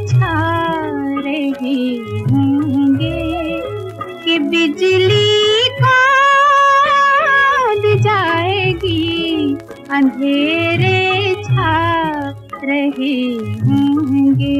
छा रहे होंगे कि बिजली कौंध जाएगी, अंधेरे छा रहे होंगे।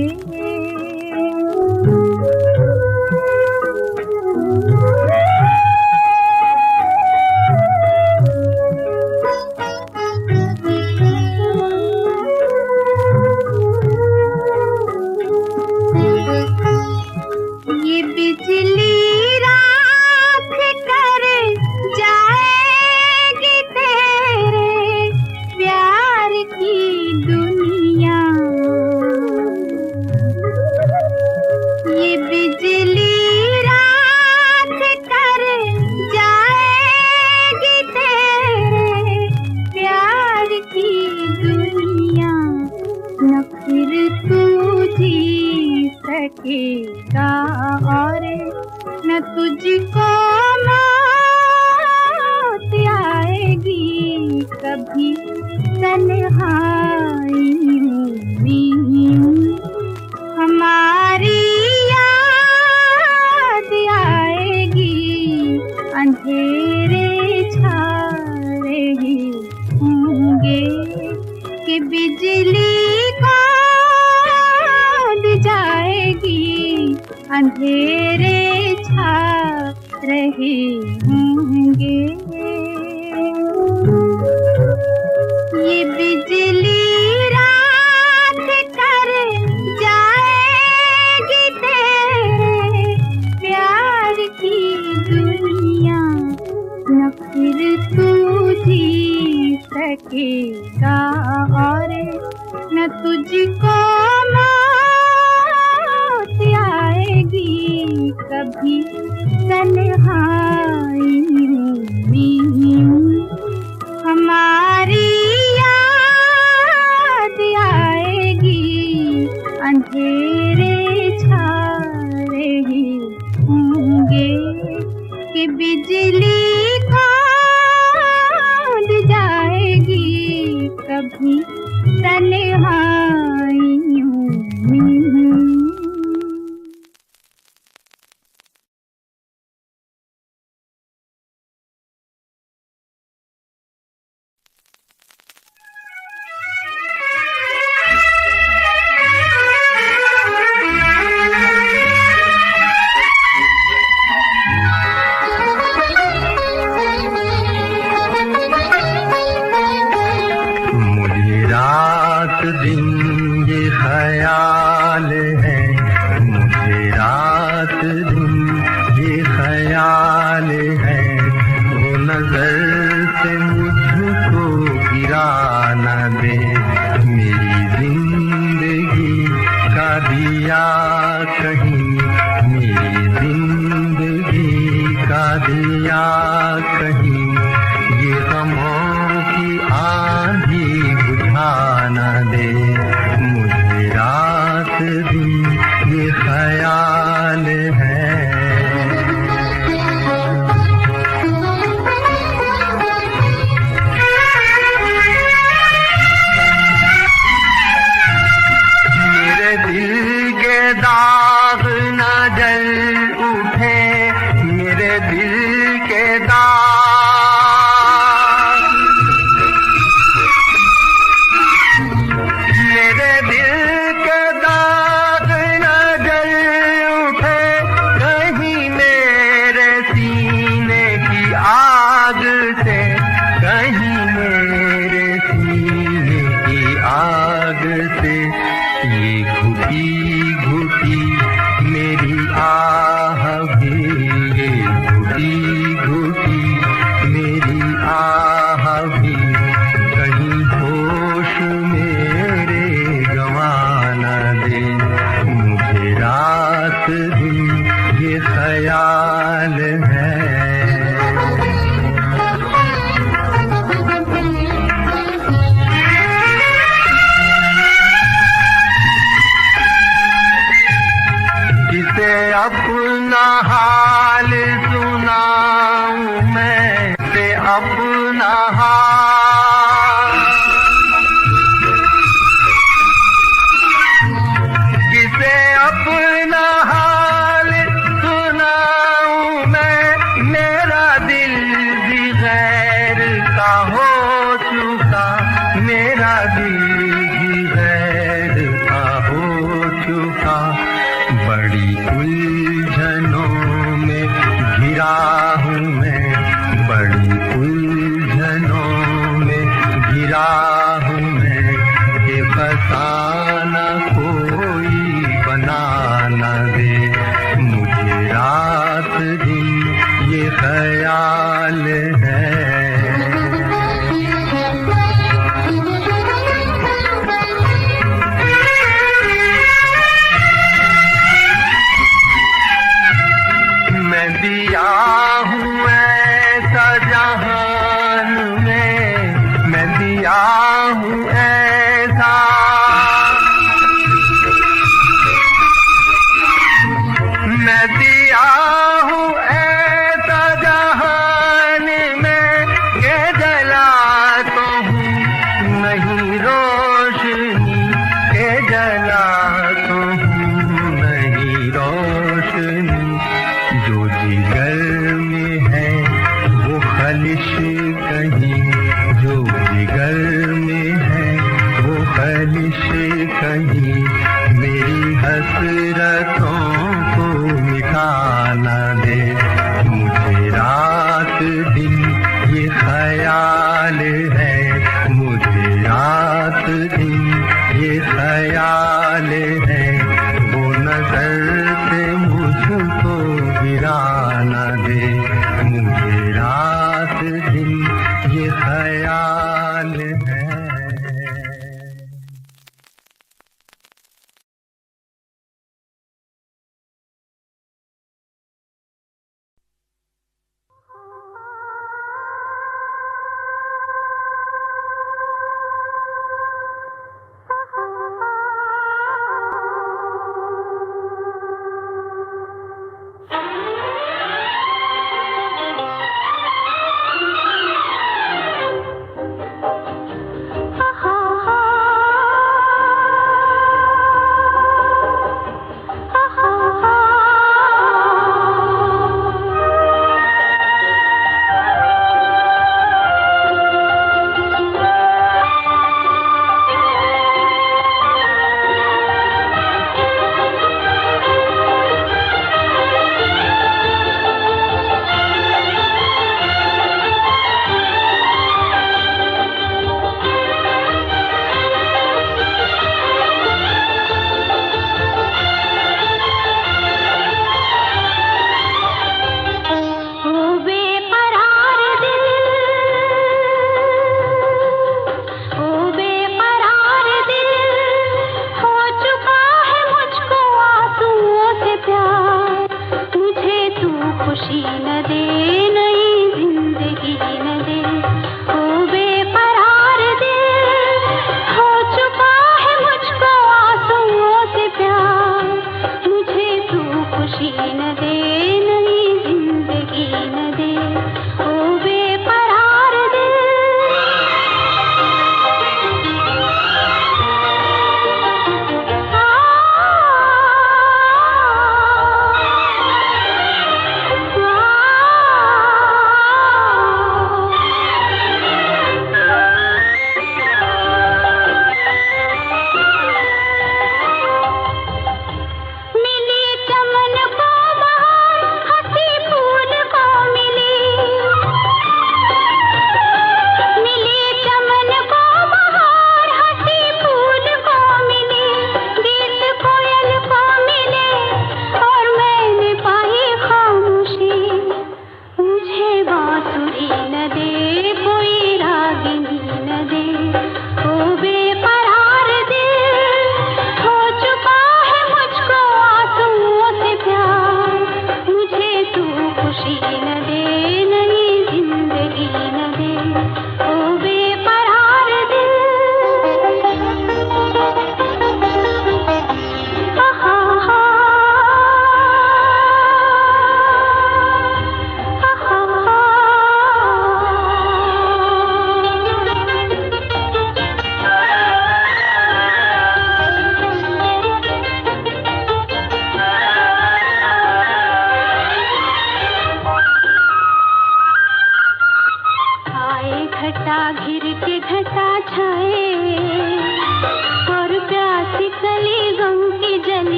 ये बिजली राख कर जाएगी तेरे प्यार की दुनिया। ये बिजली राख कर जाएगी तेरे प्यार की दुनिया। न फिर तू जी सकेगा और न तुझको मौत आएगी कभी। तन्हाई में हमारी याद आएगी, अंधेरे छा रहे होंगे कि बिजली कौंध जाएगी, अंधेरे छा रहे होंगे। ये बिजली राख कर जाएगी तेरे प्यार की दुनिया। न फिर तू जी सकेगा और न तुझको मौत आएगी कभी। तन्हाई में हमारी याद आएगी, अंधेरे छा रहे होंगे कि बिजली कौंध जाएगी कभी। तन्हाइयों में दिन ये ख्याल है, मुझे रात दिन ये ख्याल है। वो नजर से मुझको गिरा न दे, मेरी जिंदगी का दिया कहीं, मेरी जिंदगी का दिया कहीं। ये गमों की आंधी बुझा न दे, मुझे रात दिन ये ख्याल है। मेरे दिल के दाग न जल उठे, मेरे दिल के दाग, मेरे दिल के दाग न जल उठे। कहीं मेरे सीने की आग से, कहीं मेरे सीने की आग से। ये घुटी घुटी मेरी आह भी, ये घुटी घुटी मेरी आह भी। कहीं होश मेरे गंवा न दे, मुझे रात दिन ये ख्याल है। का। बड़ी उलझनों में घिरा हूँ मैं, बड़ी उलझनों में घिरा हूँ मैं, कि फसाना कोई बना न दे मुझे रात दिन ये ख्याल है। मैं दिया हूँ ऐसा जहान में, मैं दिया हूँ ऐसा, मैं दिया हूँ ऐसा जहान में, के जला तो हूँ नहीं रोशनी, के जला तो हूँ नहीं रोशनी। जो जिगर में है वो खलिश कहीं, जो जिगर में है वो खलिश कहीं, मेरी हसरतों को मिटा न दे मुझे रात दिन ये ख्याल है, मुझे रात दिन ये ख्याल है। वो नजर से मुझको गिरा न दे मुझे रात दिन ये ख्याल है।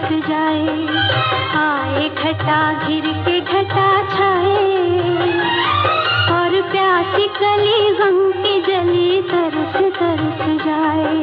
बरस जाए, आए घटा घिर के घटा छाए, और प्यासी कली गम की जली तरस तरस जाए।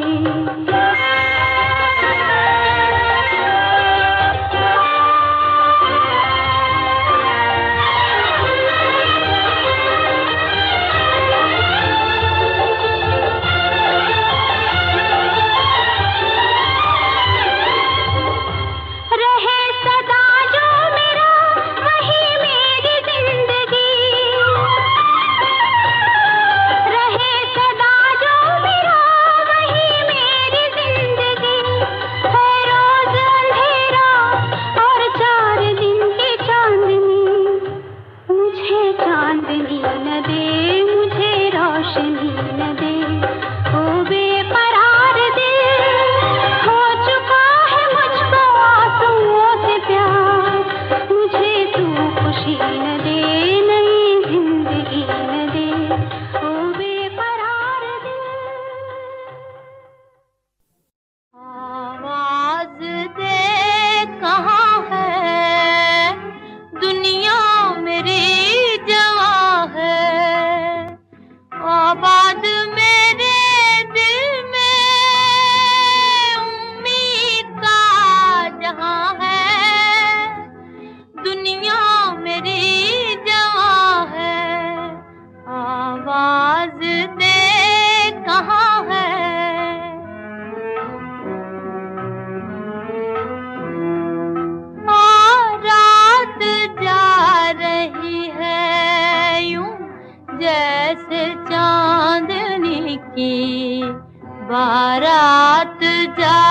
बारात जा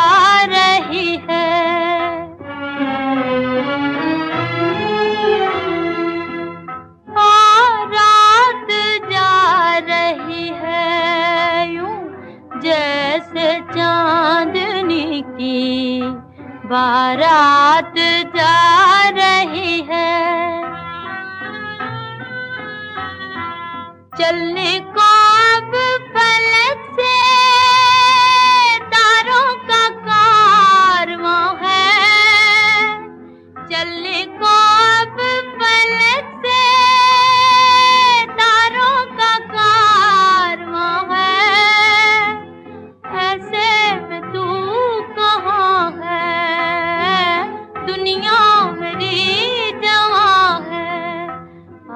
रही है, बारात जा रही है, यूं जैसे चांदनी की बारात जा रही है। चलने को अब फलक से तारों का कारवां है, चलने को अब फलक से तारों का कारवां है। ऐसे में तू कहाँ है, दुनिया मेरी जवां है,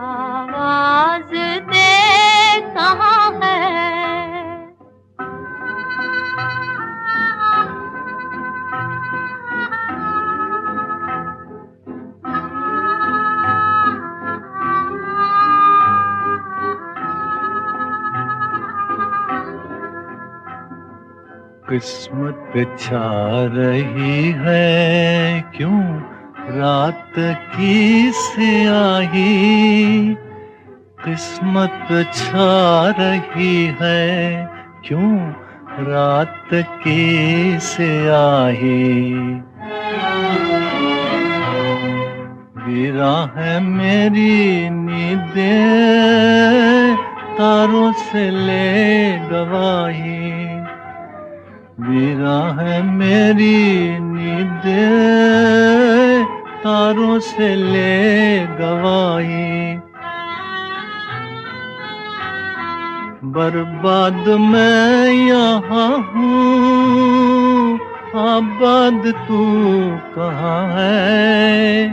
आवाज दे कहाँ है। किस्मत छा रही है क्यों रात की स्याही, किस्मत छा रही है क्यों रात की स्याही। गिरा है मेरी नींदें तारों से ले गवाही, गिरा है मेरी नींदें तारों से ले गवाही। बर्बाद मैं यहाँ हूँ, आबाद तू कहाँ है।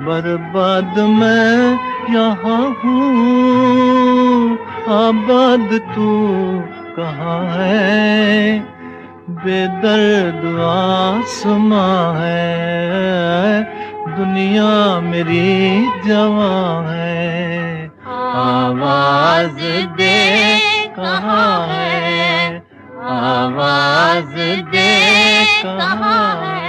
बर्बाद मैं यहाँ हूँ, आबाद तू कहाँ है। बेदर्द आसमां है, दुनिया मेरी जवां है, आवाज दे कहाँ है, आवाज दे कहाँ है।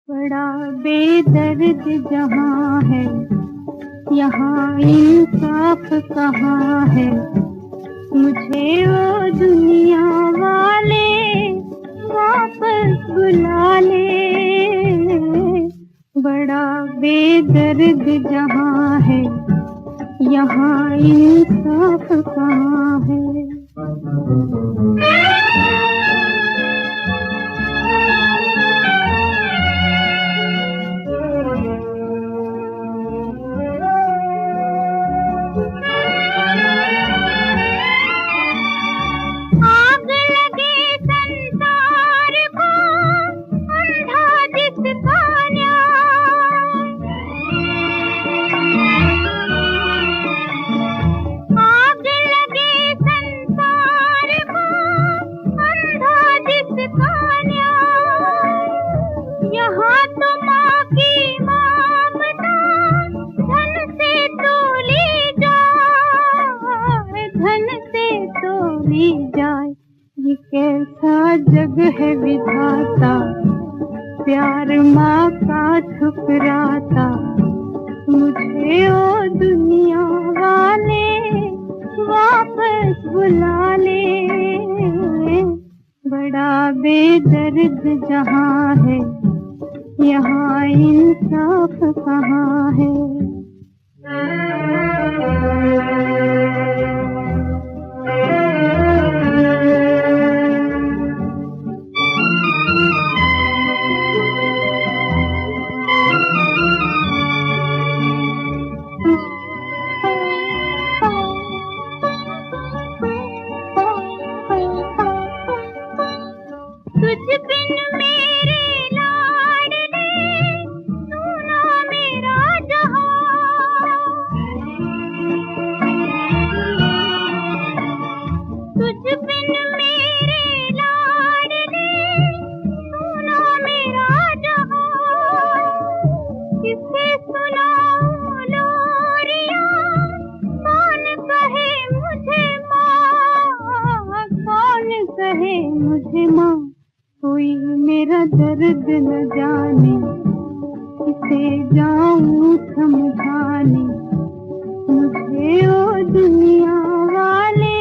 बड़ा बेदर्द जहां है, यहाँ इंसाफ कहाँ है। मुझे वो दुनिया वाले वापस बुला ले। बड़ा बेदर्द जहां है, यहाँ इंसाफ कहाँ है। आग लगे संसार को, अंधा जिसका न्याय। आग लगे संसार को, अंधा जिसका न्याय। यहाँ तो माँ की ममता धन से तोली जाए, धन से तोली जाए। ये कैसा जग है विधाता, प्यार माँ का ठुकराता। मुझे ओ दुनिया वाले वापस बुला ले। बड़ा बेदर्द जहां है, यहाँ इंसाफ कहाँ है। तुझ बिन मेरे लाडले सुना मेरा जहां। तुझ बिन मेरे लाडले सुना मेरा जहां। किसे सुनाऊं लोरियां, कौन कहे मुझे माँ, कौन कहे मुझे माँ। कोई मेरा दर्द न जाने, किसे जाऊं समझाने। मुझे ओ दुनिया वाले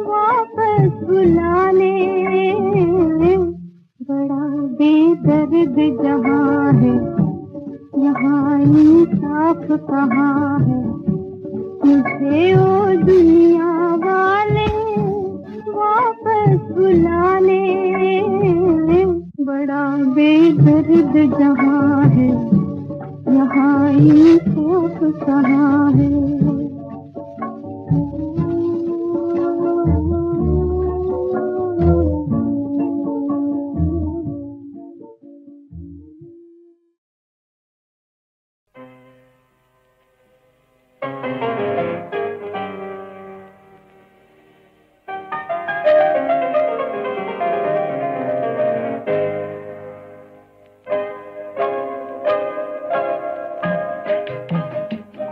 वापस बुला ले। बड़ा बेदर्द जहां है, यहाँ इंसाफ कहाँ है। मुझे ओ दुनिया वाले वापस बुला ले। बड़ा बेदर्द जहां है, यहाँ इंसाफ कहाँ है।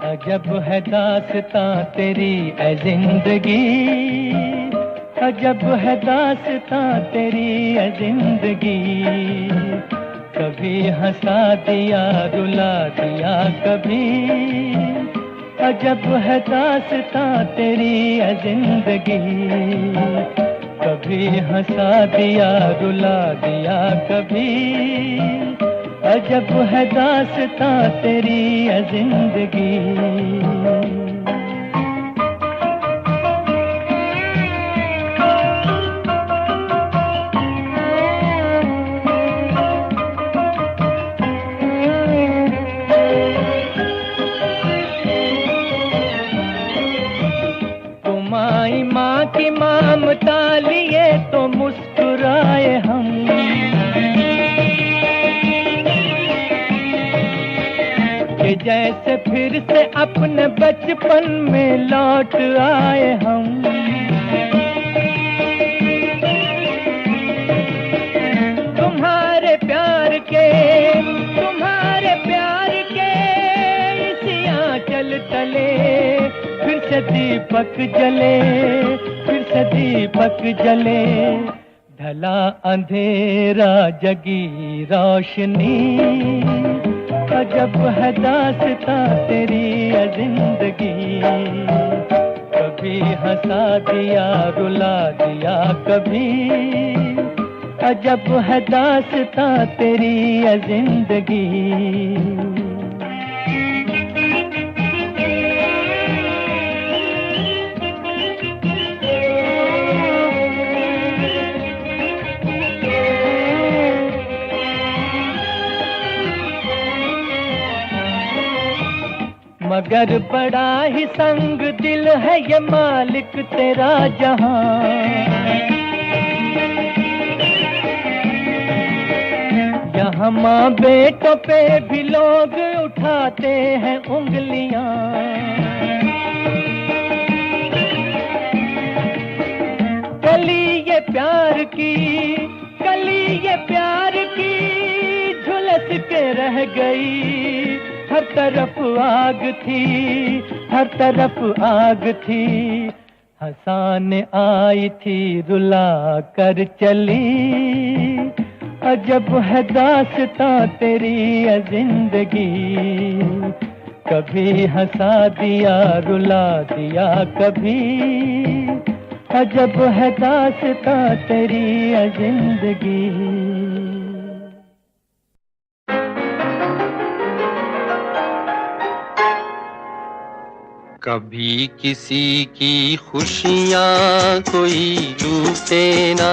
अजब है दास्तां तेरी ऐ जिंदगी, अजब है दास्तां तेरी ऐ जिंदगी। कभी हंसा दिया रुला दिया कभी, अजब है दास्तां तेरी ऐ जिंदगी। कभी हंसा दिया रुला दिया कभी, अजब है दास्तां तेरी ऐ जिंदगी। तुम आई माँ की ममता लिए तो मुस्कुराए हम, जैसे फिर से अपने बचपन में लौट आए हम। तुम्हारे प्यार के इसी आंचल तले फिर से दीपक जले, फिर से दीपक जले। ढला अंधेरा जगी रोशनी, अजब है दास्तां तेरी ऐ जिंदगी। कभी हंस हंसा दिया रुला दिया कभी, अजब है दास्तां तेरी ये जिंदगी। मगर बड़ा ही संग दिल है ये मालिक तेरा जहां, यहाँ माँ बेटों पे भी लोग उठाते हैं उंगलियां। कली ये प्यार की, कली ये प्यार की झुलस के रह गई। हर तरफ आग थी, हर तरफ आग थी, हंसाने आई थी रुला कर चली। अजब है दास्तां तेरी ये जिंदगी, कभी हंसा दिया रुला दिया कभी, अजब है दास्तां तेरी ये जिंदगी। कभी किसी की खुशियाँ कोई लूटे ना,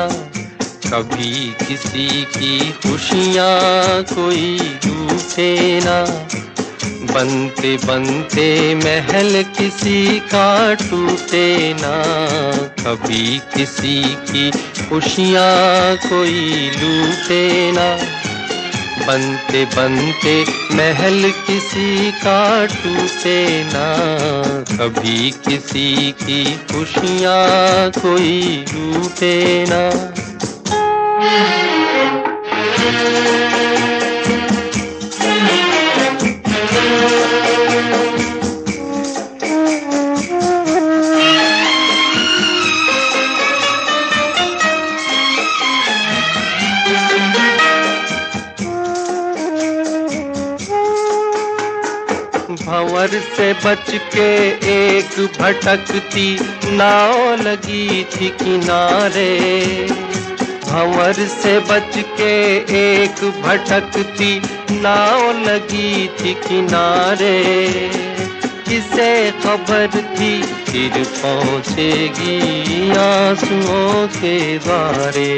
कभी किसी की खुशियाँ कोई लूटे ना। बनते बनते महल किसी का टूटे ना, कभी किसी की खुशियाँ कोई लूटे ना। बनते बनते महल किसी का टूटे ना, कभी किसी की खुशियाँ कोई लूटे ना। भंवर से बच के एक भटकती नाव लगी थी किनारे। भंवर से बच के एक भटकती नाव लगी थी किनारे। किसे खबर थी फिर पहुँचेगी आंसुओं के द्वारे।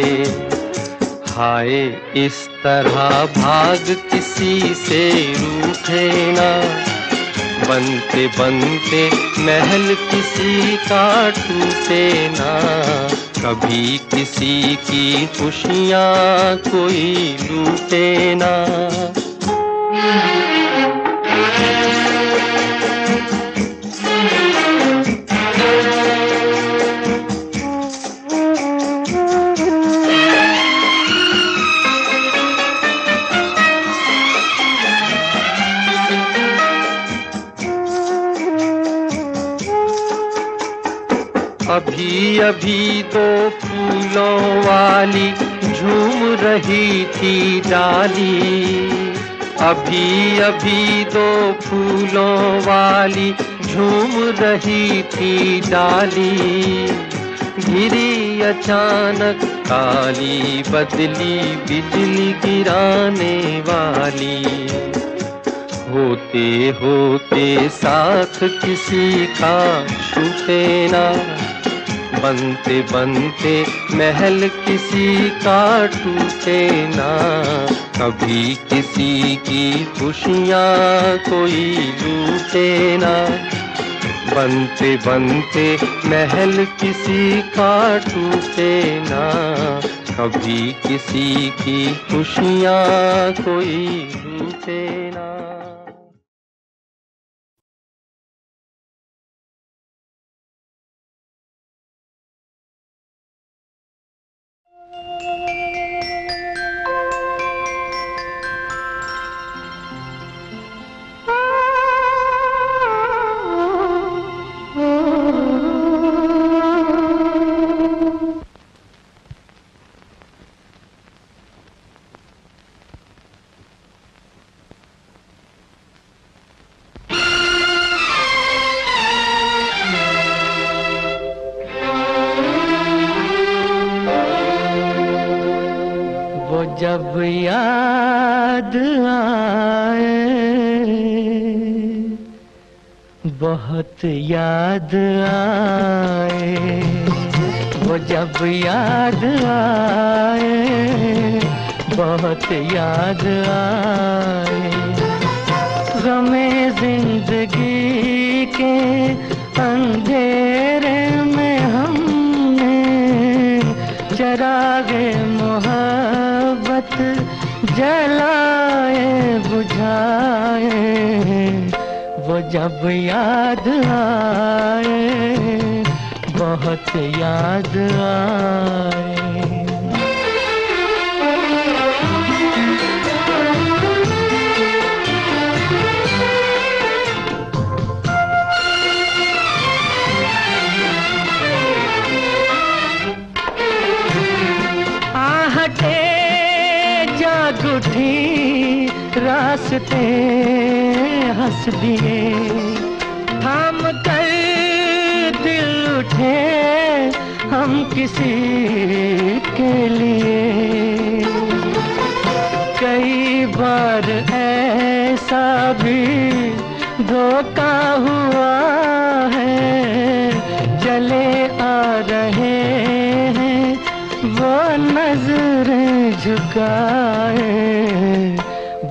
हाय इस तरह भाग किसी से रूठे ना, बनते बनते महल किसी का टूटे ना। कभी किसी की खुशियाँ कोई लूटे ना। अभी अभी दो फूलों वाली झूम रही थी डाली। अभी अभी दो फूलों वाली झूम रही थी डाली। गिरी अचानक काली बदली बिजली गिराने वाली। होते होते साथ किसी का छूटे ना, बनते बनते महल किसी का टूटे ना। कभी किसी की खुशियाँ कोई लूटे ना, बनते बनते महल किसी का टूटे ना। कभी किसी की खुशियाँ कोई लूटे ना। जब याद आए, बहुत याद आए, वो जब याद आए, बहुत याद आए। गमे जिंदगी के अंधेरे में हमने चरागे मोहब्बत जलाए बुझाए, वो जब याद आए, बहुत याद आए। जाग उठी रास्ते हंस दिए, थाम कर दिल उठे हम किसी के लिए। कई बार ऐसा भी धोखा हुआ है, चले आ रहे हैं वो नजरें झुकाए,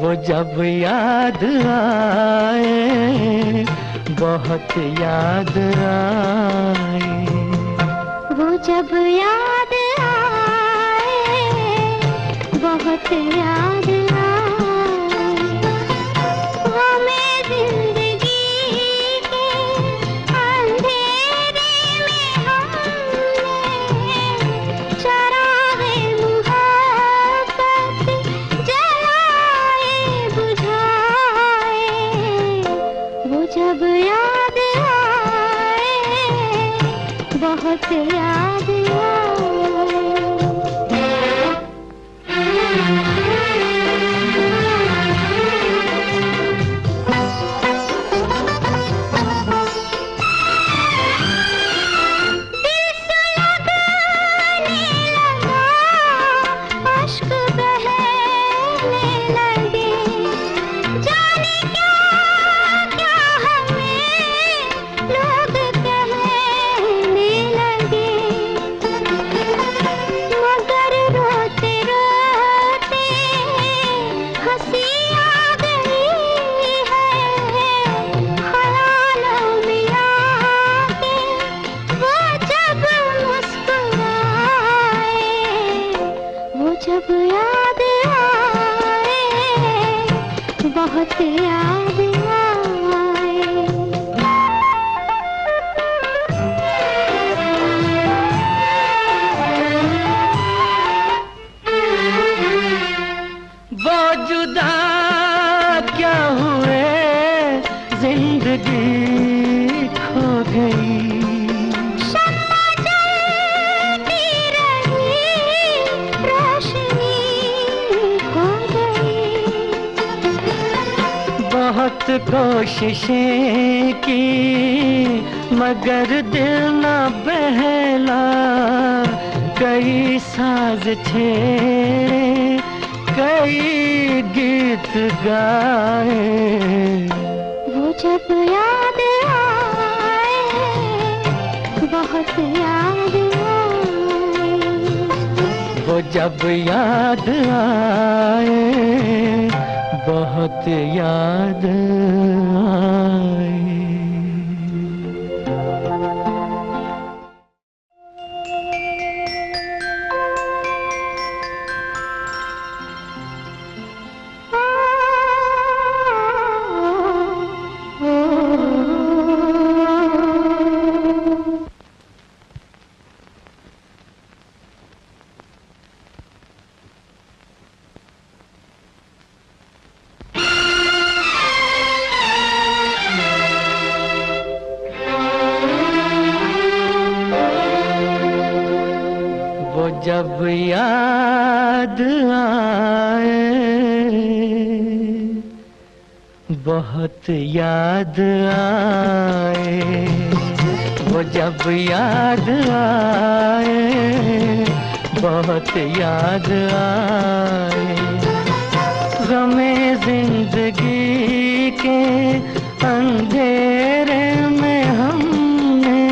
वो जब याद आए, बहुत याद आए। वो जब याद आए, बहुत याद आए। वो मैं जिंदगी के अंधेरे में हमने चरागे मुहब्बत जलाए बुझाए, वो जब याद आए, बहुत याद आए। जब याद आए, बहुत याद आए। वो जुदा क्या हुए, जिंदगी खो गई। बहुत कोशिशें की मगर दिल न बहला, कई साज छेड़े, कई गीत गाए। वो जब याद आए, बहुत याद आए। वो जब याद आए, बहुत याद आए। जब याद आए, बहुत याद आए। वो जब याद आए, बहुत याद आए। गमे जिंदगी के अंधेरे में हमने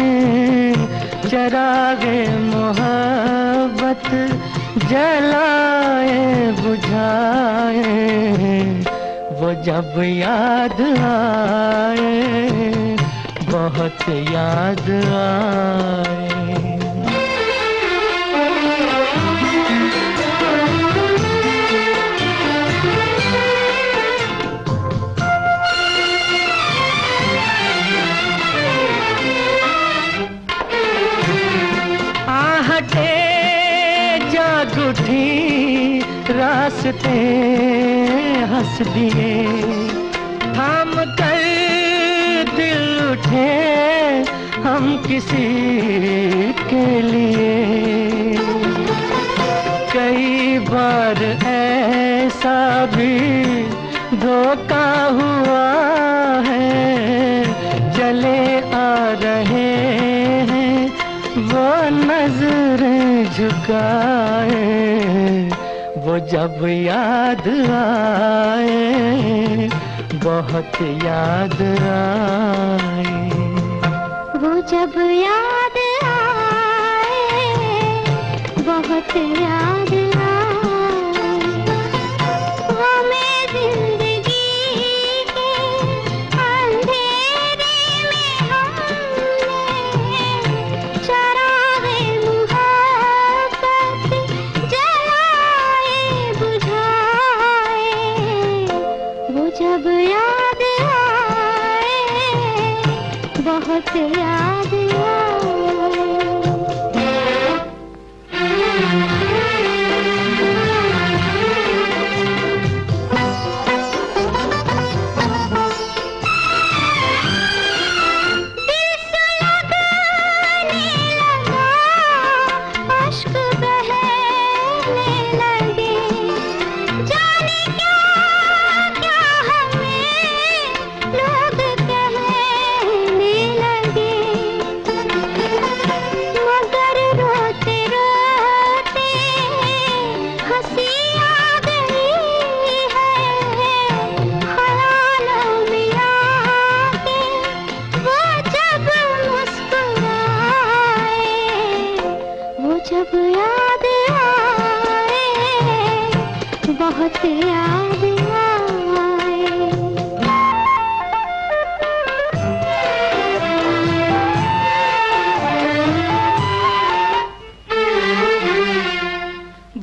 चरागे मोहब्बत जलाए बुझाए, वो जब याद आए बहुत याद आए। आहटे जाग उठी रास्ते हंस दिए, थाम कर दिल उठे हम किसी के लिए। कई बार ऐसा भी धोखा हुआ है, चले आ रहे हैं वो नजरें झुकाए, वो जब याद आए बहुत याद आए। वो जब याद आए बहुत याद आए। वो मैं जिंदगी के अंधेरे में हमने चरागे मुहब्बत जलाए बुझाए, वो जब याद आए बहुत याद आए। जब याद आए बहुत याद आए।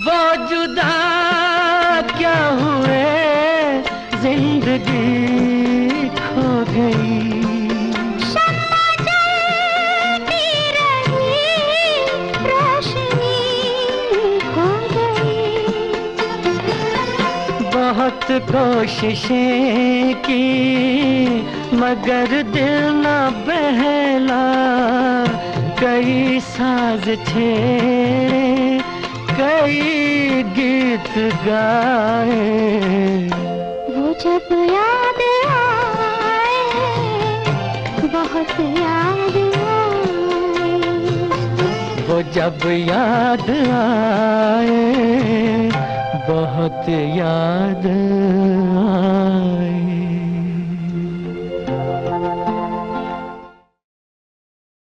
वो जुदा क्या हुए जिंदगी खो गई, बहुत कोशिशें की मगर दिल न बहला, कई साज छेड़े कई गीत गाए। वो जब याद आए बहुत याद आए। वो जब याद आए बहुत याद आए।